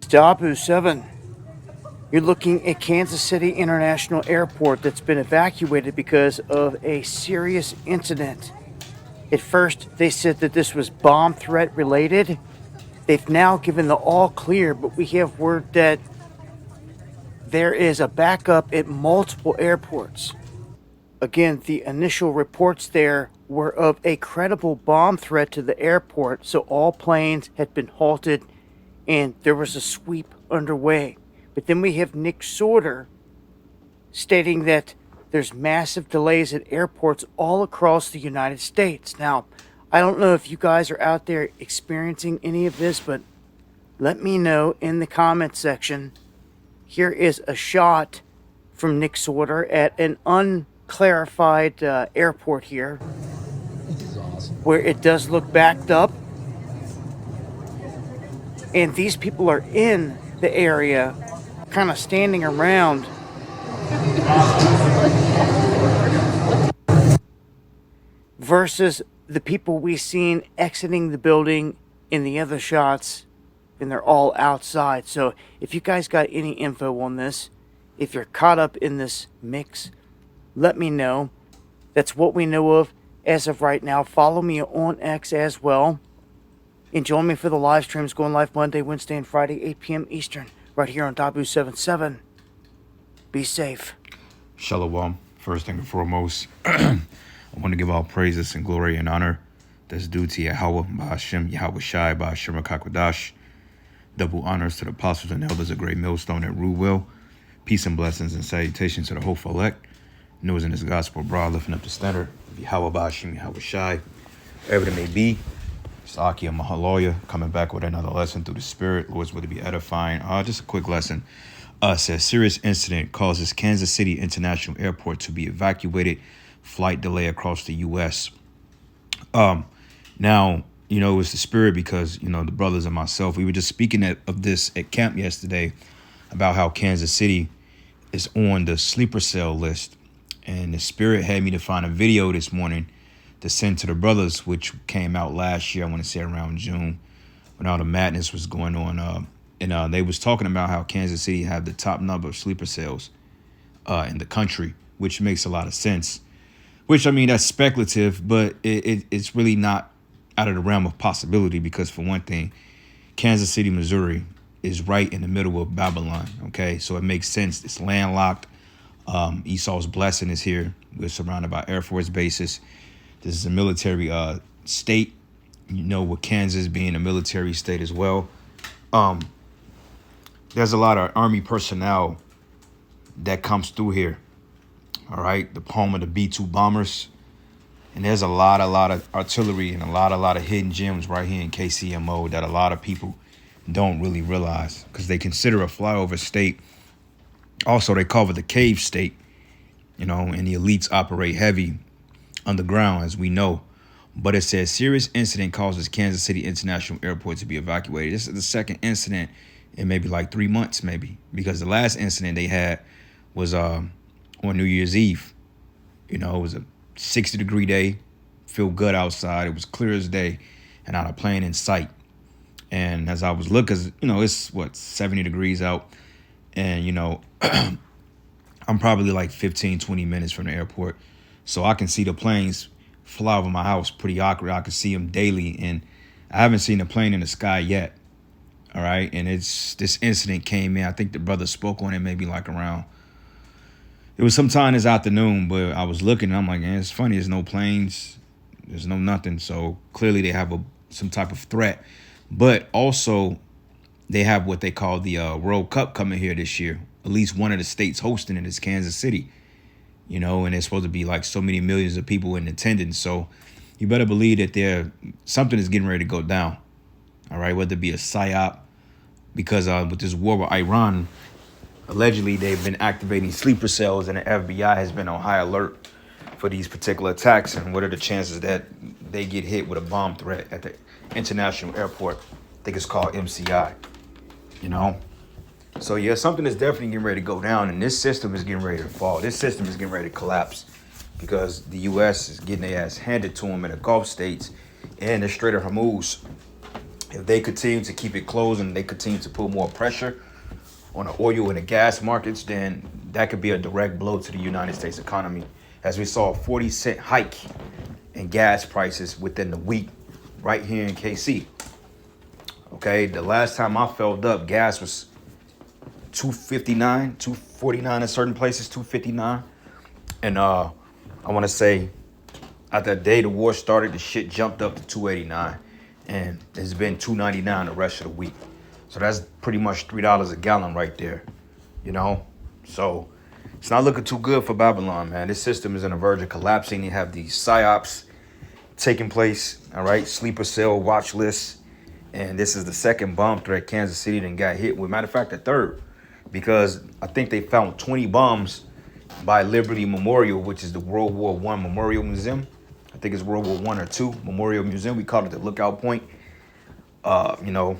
Dabu 7. You're looking at Kansas City International Airport that's been evacuated because of a serious incident. At first, they said that this was bomb threat related. They've now given the all clear, but we have word that there is a backup at multiple airports. Again, the initial reports there were of a credible bomb threat to the airport, so all planes had been halted and there was a sweep underway. But then we have Nick Sorter stating that there's massive delays at airports all across the United States. Now, I don't know if you guys are out there experiencing any of this, but let me know in the comment section. Here is a shot from Nick Sorter at an unclarified airport here, where it does look backed up. And these people are in the area, kind of standing around. Versus the people we seen exiting the building in the other shots, and they're all outside. So if you guys got any info on this, if you're caught up in this mix, let me know. That's what we know of as of right now. Follow me on X as well. And join me for the live streams going live Monday, Wednesday, and Friday, 8 p.m. Eastern, right here on Dabu77. Be safe. Shalom. First thing and foremost, I want to give all praises and glory and honor that's due to Yahweh, Ba'ashem, Yahweh Shai, Ba'ashem HaKakwadash. Double honors to the apostles and elders of Great Millstone at Ruwell. Peace and blessings and salutations to the hopeful elect. Knows in this gospel broad, lifting up the standard of Yahweh, Ba'ashem, Yahweh Shai. Wherever it may be. Saki and Mahaloya coming back with another lesson through the Spirit. Lord's will to be edifying. Just a quick lesson. Says serious incident causes Kansas City International Airport to be evacuated. Flight delay across the U.S. Now, you know, it's the Spirit because, you know, the brothers and myself, we were just speaking of this at camp yesterday about how Kansas City is on the sleeper cell list. And the Spirit had me to find a video this morning to send to the brothers, which came out last year, I want to say around June, when all the madness was going on. And they was talking about how Kansas City had the top number of sleeper cells in the country, which makes a lot of sense. Which, I mean, that's speculative, but it's really not out of the realm of possibility because, for one thing, Kansas City, Missouri is right in the middle of Babylon, okay? So it makes sense. It's landlocked. Esau's blessing is here. We're surrounded by Air Force bases. This is a military state, you know, with Kansas being a military state as well. There's a lot of Army personnel that comes through here. All right, the home of the B-2 bombers. And there's a lot of artillery and a lot of hidden gems right here in KCMO that a lot of people don't really realize because they consider a flyover state. Also, they call it the cave state, you know, and the elites operate heavy underground, as we know. But it says serious incident causes Kansas City International Airport to be evacuated. This is the second incident in maybe like 3 months, maybe, because the last incident they had was on New Year's Eve. You know, it was a 60-degree day, feel good outside. It was clear as day, and not a plane in sight. And as I was looking, you know, it's 70 degrees out, and you know, I'm probably like 15, 20 minutes from the airport. So I can see the planes fly over my house pretty accurate. I can see them daily, and I haven't seen a plane in the sky yet. All right, and this incident came in. I think the brother spoke on it maybe like around. It was sometime this afternoon, but I was looking, and I'm like, it's funny. There's no planes. There's no nothing. So clearly they have some type of threat. But also they have what they call the World Cup coming here this year. At least one of the states hosting it is Kansas City. You know, and there's supposed to be like so many millions of people in attendance. So you better believe that something is getting ready to go down. All right, whether it be a psyop, because with this war with Iran, allegedly they've been activating sleeper cells, and the FBI has been on high alert for these particular attacks. And what are the chances that they get hit with a bomb threat at the international airport? I think it's called MCI. You know. So, yeah, something is definitely getting ready to go down, and this system is getting ready to fall. This system is getting ready to collapse because the U.S. is getting their ass handed to them in the Gulf states and the Strait of Hormuz If they continue to keep it closed and they continue to put more pressure on the oil and the gas markets, then that could be a direct blow to the United States economy. As we saw a 40-cent hike in gas prices within the week right here in KC. Okay, the last time I filled up, gas was $2.59, $2.49 in certain places, $2.59. And I want to say after the day the war started, the shit jumped up to $2.89. And it's been $2.99 the rest of the week. So that's pretty much $3 a gallon right there, you know? So it's not looking too good for Babylon, man. This system is on the verge of collapsing. You have these psyops taking place, all right? Sleeper cell watch lists. And this is the second bomb threat Kansas City then got hit with. Matter of fact, the third. Because I think they found 20 bombs by Liberty Memorial, which is the World War I Memorial Museum. I think it's World War I or II Memorial Museum. We call it the Lookout Point. You know,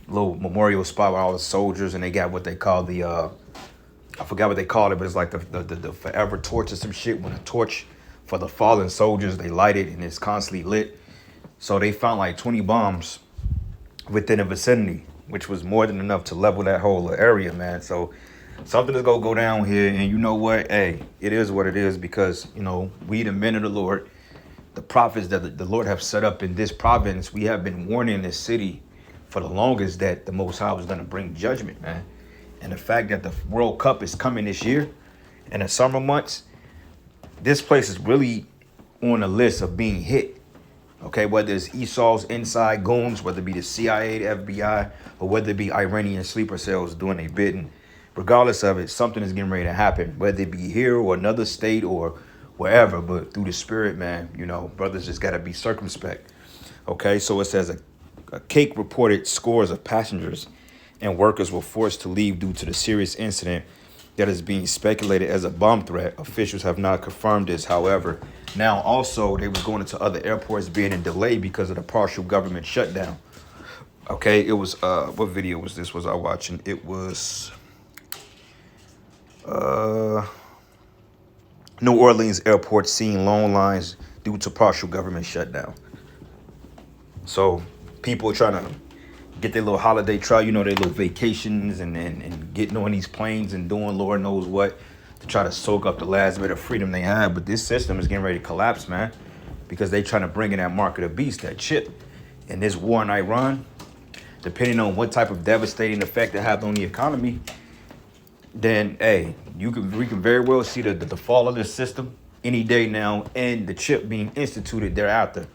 little memorial spot with all the soldiers, and they got what they call the I forgot what they called it, but it's like the forever torch or some shit. When a torch for the fallen soldiers, they light it and it's constantly lit. So they found like 20 bombs within the vicinity, which was more than enough to level that whole area, man. So something is gonna go down here, and you know what? Hey, it is what it is, because you know we the men of the Lord, the prophets that the Lord have set up in this province, we have been warning this city for the longest that the Most High was going to bring judgment, man. And the fact that the World Cup is coming this year in the summer months, this place is really on the list of being hit. Okay, whether it's Esau's inside goons, whether it be the CIA, the FBI, or whether it be Iranian sleeper cells doing their bidding, regardless of it, something is getting ready to happen, whether it be here or another state or wherever. But through the spirit, man, you know, brothers just got to be circumspect. Okay, so it says a cake reported scores of passengers and workers were forced to leave due to the serious incident that is being speculated as a bomb threat. Officials have not confirmed this, however. Now, also, they was going into other airports being in delay because of the partial government shutdown. Okay, it was, what video was this? Was I watching? It was, New Orleans airport seeing long lines due to partial government shutdown. So people trying to get their little holiday trial, you know, their little vacations and getting on these planes and doing Lord knows what to try to soak up the last bit of freedom they have. But this system is getting ready to collapse, man, because they trying to bring in that mark of the beast, that chip. And this war in Iran, depending on what type of devastating effect it has on the economy, then, hey, we can very well see the fall of this system any day now, and the chip being instituted thereafter,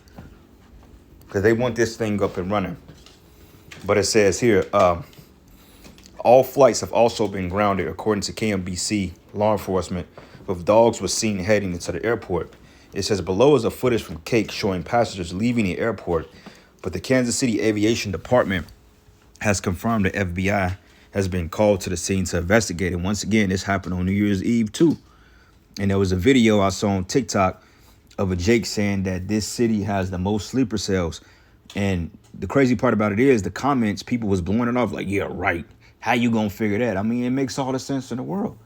because they want this thing up and running. But it says here, all flights have also been grounded, according to KMBC law enforcement, with dogs were seen heading into the airport. It says below is a footage from Cake showing passengers leaving the airport, but the Kansas City Aviation Department has confirmed the FBI has been called to the scene to investigate. And once again, this happened on New Year's Eve too. And there was a video I saw on TikTok of a Jake saying that this city has the most sleeper cells. And the crazy part about it is the comments, people was blowing it off like, yeah, right. How you gonna figure that? I mean, it makes all the sense in the world.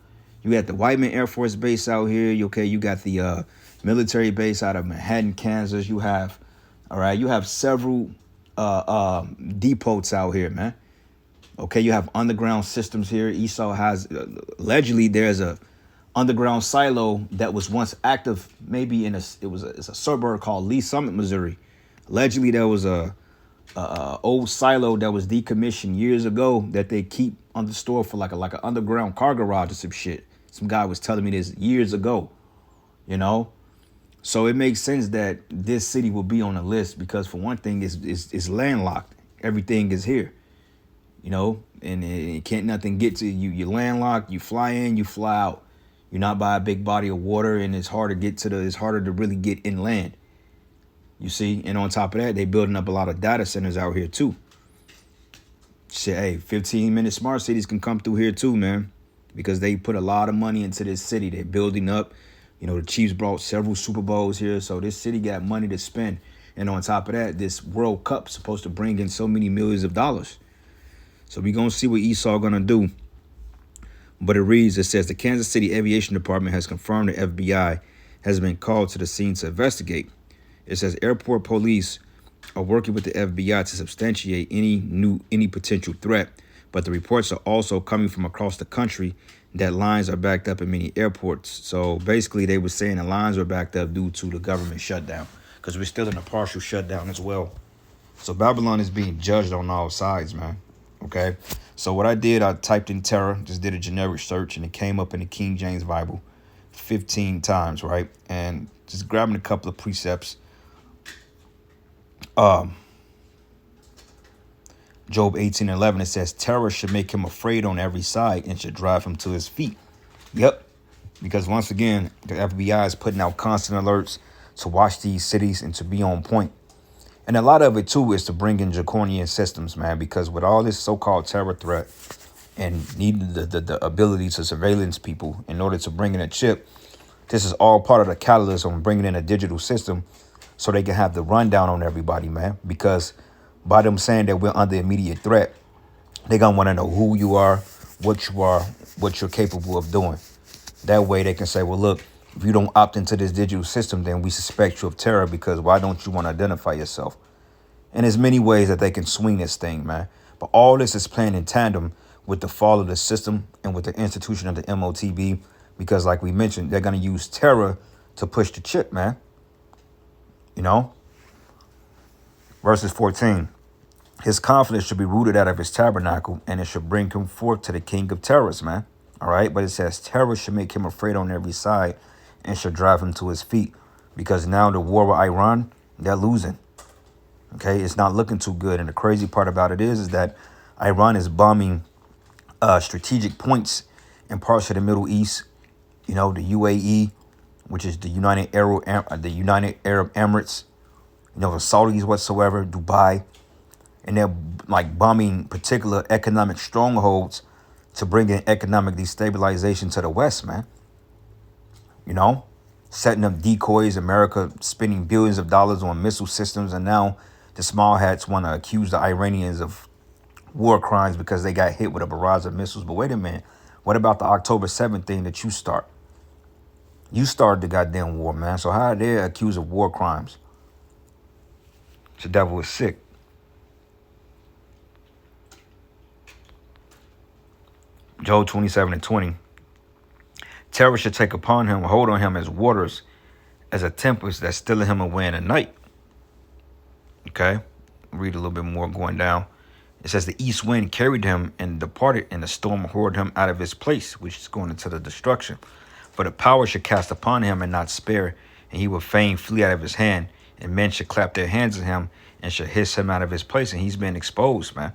You got the Whiteman Air Force Base out here. Okay, you got the military base out of Manhattan, Kansas. You have, all right, you have several depots out here, man. Okay, you have underground systems here. Esau has, allegedly, there's a underground silo that was once active, maybe it's a suburb called Lee Summit, Missouri. Allegedly, there was a old silo that was decommissioned years ago that they keep on the store for like an underground car garage or some shit. Some guy was telling me this years ago, you know. So it makes sense that this city will be on the list because, for one thing, it's landlocked. Everything is here. You know, and it can't nothing get to you. You're landlocked, you fly in, you fly out. You're not by a big body of water, and it's harder to really get inland. You see, and on top of that, they building up a lot of data centers out here too. Shit, hey, 15-minute smart cities can come through here too, man, because they put a lot of money into this city. They're building up. You know, the Chiefs brought several Super Bowls here, so this city got money to spend. And on top of that, this World Cup is supposed to bring in so many millions of dollars. So we're going to see what Esau going to do. But it says the Kansas City Aviation Department has confirmed the FBI has been called to the scene to investigate. It says airport police are working with the FBI to substantiate any potential threat, but the reports are also coming from across the country that lines are backed up in many airports. So basically, they were saying the lines were backed up due to the government shutdown, because we're still in a partial shutdown as well. So Babylon is being judged on all sides, man. Okay. So what I did, I typed in terror, just did a generic search, and it came up in the King James Bible 15 times, right? And just grabbing a couple of precepts. Job 18:11, it says, terror should make him afraid on every side and should drive him to his feet. Yep. Because once again, the FBI is putting out constant alerts to watch these cities and to be on point. And a lot of it, too, is to bring in draconian systems, man, because with all this so-called terror threat and needing the ability to surveillance people in order to bring in a chip, this is all part of the catalyst on bringing in a digital system so they can have the rundown on everybody, man, because by them saying that we're under immediate threat, they're going to want to know who you are, what you're capable of doing. That way they can say, well, look, if you don't opt into this digital system, then we suspect you of terror because why don't you want to identify yourself? And there's many ways that they can swing this thing, man. But all this is playing in tandem with the fall of the system and with the institution of the MOTB, because like we mentioned, they're going to use terror to push the chip, man. You know? Verses 14. His confidence should be rooted out of his tabernacle, and it should bring him forth to the king of terrors, man. All right. But it says terror should make him afraid on every side and should drive him to his feet, because now the war with Iran, they're losing. OK, it's not looking too good. And the crazy part about it is that Iran is bombing strategic points in parts of the Middle East. You know, the UAE, which is the United Arab Emirates, you know, the Saudis whatsoever, Dubai. And they're like bombing particular economic strongholds to bring in economic destabilization to the West, man. You know, setting up decoys, America spending billions of dollars on missile systems. And now the small hats want to accuse the Iranians of war crimes because they got hit with a barrage of missiles. But wait a minute. What about the October 7th thing that you start? You started the goddamn war, man. So how are they accused of war crimes? The devil is sick. Job 27:20. Terror should take upon him, hold on him as waters, as a tempest that's stealing him away in the night. Okay, read a little bit more going down. It says the east wind carried him and departed, and the storm hurled him out of his place, which is going into the destruction. For the power should cast upon him and not spare, and he would fain flee out of his hand, and men should clap their hands at him and should hiss him out of his place, and he's been exposed, man.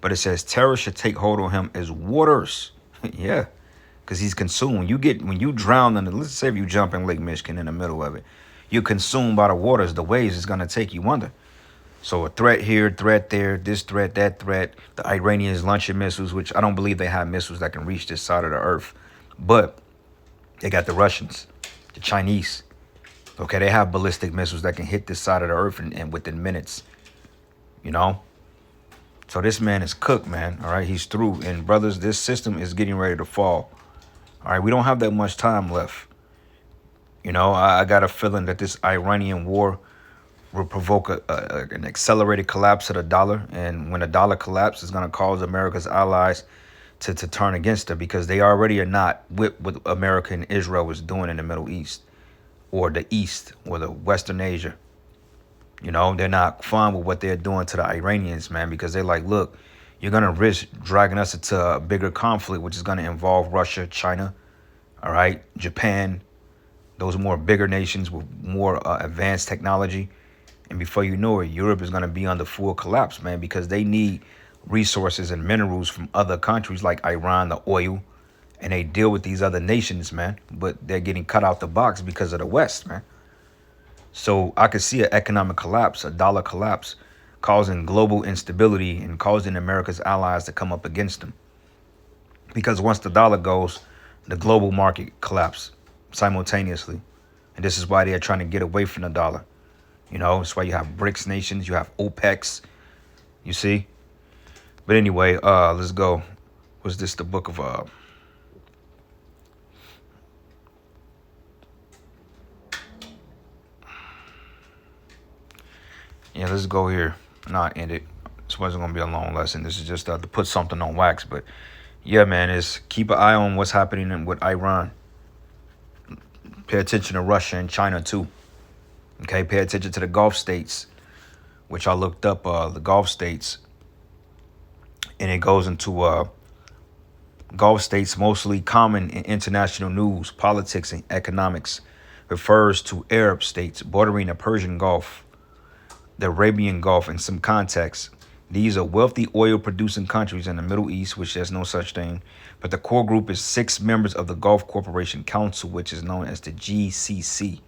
But it says terror should take hold on him as waters. Yeah, because he's consumed. When you drown in the, let's say if you jump in Lake Michigan in the middle of it, you're consumed by the waters. The waves is going to take you under. So a threat here, threat there, this threat, that threat. The Iranians launching missiles, which I don't believe they have missiles that can reach this side of the earth. But they got the Russians, the Chinese. Okay, they have ballistic missiles that can hit this side of the earth and within minutes. You know? So this man is cooked, man. All right, he's through. And brothers, this system is getting ready to fall. All right, we don't have that much time left. You know, I got a feeling that this Iranian war will provoke an accelerated collapse of the dollar. And when the dollar collapses, it's going to cause America's allies to turn against it, because they already are not with what America and Israel is doing in the Middle East or the East or the Western Asia. You know, they're not fine with what they're doing to the Iranians, man, because they're like, look, you're going to risk dragging us into a bigger conflict, which is going to involve Russia, China, all right, Japan. Those are more bigger nations with more advanced technology. And before you know it, Europe is going to be under full collapse, man, because they need resources and minerals from other countries like Iran, the oil, and they deal with these other nations, man. But they're getting cut out the box because of the West, man. So I could see an economic collapse, a dollar collapse, causing global instability and causing America's allies to come up against them. Because once the dollar goes, the global market collapses simultaneously. And this is why they're trying to get away from the dollar. You know, that's why you have BRICS nations, you have OPECs, you see. But anyway, let's go. Was this the book of Yeah, let's go here. Not end it. This wasn't gonna be a long lesson. This is just to put something on wax. But yeah, man, is keep an eye on what's happening with Iran. Pay attention to Russia and China too. Okay, pay attention to the Gulf states, which I looked up. The Gulf states, and it goes into Gulf states mostly common in international news, politics, and economics. Refers to Arab states bordering the Persian Gulf, the Arabian Gulf in some contexts. These are wealthy oil-producing countries in the Middle East, which there's no such thing. But the core group is 6 members of the Gulf Cooperation Council, which is known as the GCC,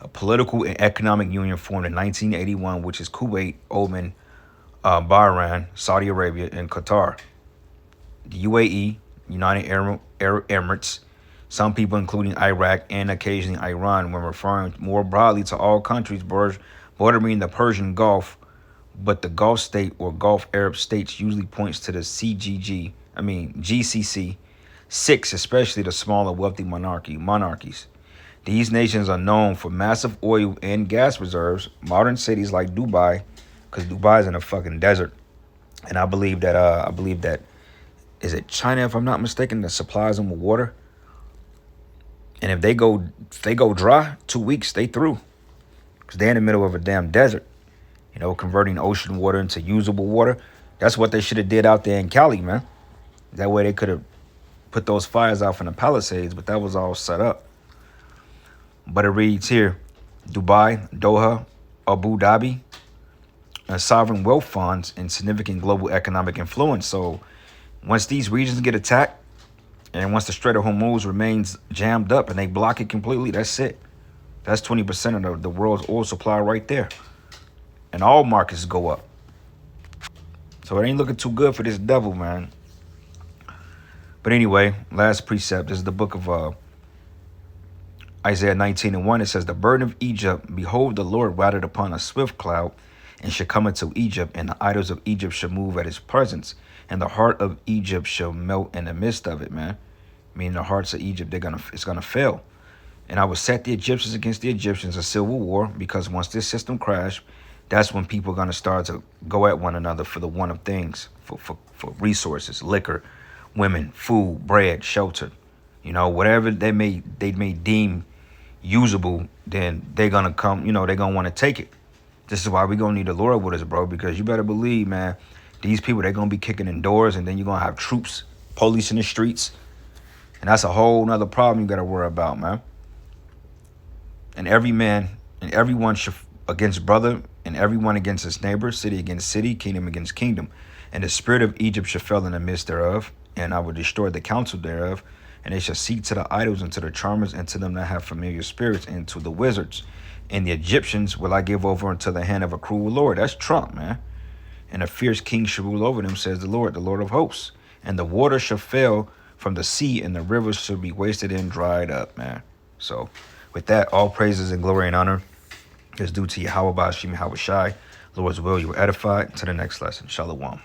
a political and economic union formed in 1981, which is Kuwait, Oman, Bahrain, Saudi Arabia, and Qatar. The UAE, United Arab Emirates, some people including Iraq and occasionally Iran when referring more broadly to all countries bordering the Persian Gulf, but the Gulf state or Gulf Arab states usually points to the GCC, 6, especially the smaller wealthy monarchies. These nations are known for massive oil and gas reserves, modern cities like Dubai, because Dubai is in a fucking desert. And I believe that is it China, if I'm not mistaken, that supplies them with water. And if they go dry, 2 weeks, they through. Because they're in the middle of a damn desert. You know, converting ocean water into usable water. That's what they should have did out there in Cali, man. That way they could have put those fires out from the Palisades, but that was all set up. But it reads here, Dubai, Doha, Abu Dhabi, sovereign wealth funds, and significant global economic influence. So once these regions get attacked, and once the Strait of Hormuz remains jammed up and they block it completely, that's it. That's 20% of the world's oil supply right there. And all markets go up. So it ain't looking too good for this devil, man. But anyway, last precept. This is the book of Isaiah 19:1. It says, the burden of Egypt, behold, the Lord rideth upon a swift cloud, and shall come into Egypt, and the idols of Egypt shall move at his presence, and the heart of Egypt shall melt in the midst of it, man. Meaning the hearts of Egypt, it's gonna fail. And I will set the Egyptians against the Egyptians, a civil war, because once this system crashed, that's when people are gonna start to go at one another for the want of things, for resources, liquor, women, food, bread, shelter. You know, whatever they may deem usable, then they're gonna come, you know, they're gonna want to take it. This is why we're gonna need the Lord with us, bro, because you better believe, man, these people, they're gonna be kicking in doors, and then you're gonna have troops, police in the streets. And that's a whole nother problem you gotta worry about, man. And every man and everyone should against brother, and everyone against his neighbor, city against city, kingdom against kingdom. And the spirit of Egypt shall fall in the midst thereof, and I will destroy the counsel thereof. And they shall seek to the idols and to the charmers and to them that have familiar spirits and to the wizards. And the Egyptians will I give over into the hand of a cruel Lord. That's Trump, man. And a fierce king shall rule over them, says the Lord of hosts. And the water shall fail from the sea, and the rivers shall be wasted and dried up, man. So with that, all praises and glory and honor is due to Yahweh Ba'ashim Yahweh Shai. Lord's will, you were edified. To the next lesson. Shalom.